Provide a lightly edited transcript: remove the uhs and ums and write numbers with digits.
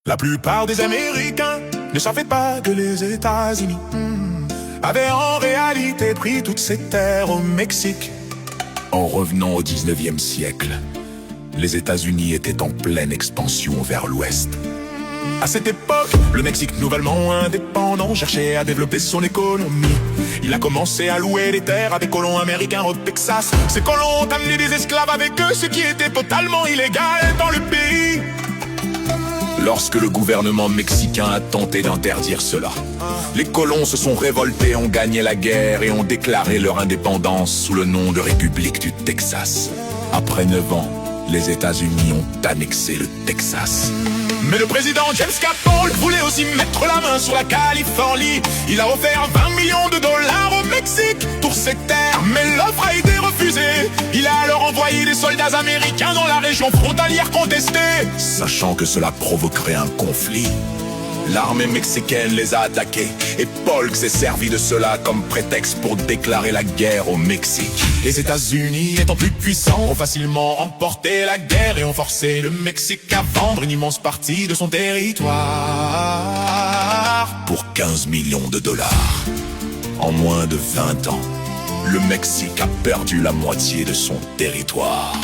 La plupart des Américains ne savaient pas que les États-Unis avaient en réalité pris toutes ces terres au Mexique. En revenant au 19e siècle, les États-Unis étaient en pleine expansion vers l'ouest. À cette époque, le Mexique nouvellement indépendant cherchait à développer son économie. Il a commencé à louer des terres à des colons américains au Texas. Ces colons ont amené des esclaves avec eux, ce qui était totalement illégal dans le pays. Lorsque le gouvernement mexicain a tenté d'interdire cela, les colons se sont révoltés, ont gagné la guerre et ont déclaré leur indépendance sous le nom de République du Texas. Après 9 ans, les États-Unis ont annexé le Texas. Mais le président James Capone voulait aussi mettre la main sur la Californie. Il a offert 20 millions de dollars au Mexique pour ces terres, mais l'offre a été refusée. Il a alors envoyé des soldats américains dans la région frontalière contestée. Sachant que cela provoquerait un conflit, l'armée mexicaine les a attaqués et Polk s'est servi de cela comme prétexte pour déclarer la guerre au Mexique. Les États-Unis, étant plus puissants, ont facilement remporté la guerre et ont forcé le Mexique à vendre une immense partie de son territoire pour 15 millions de dollars. En moins de 20 ans, le Mexique a perdu la moitié de son territoire.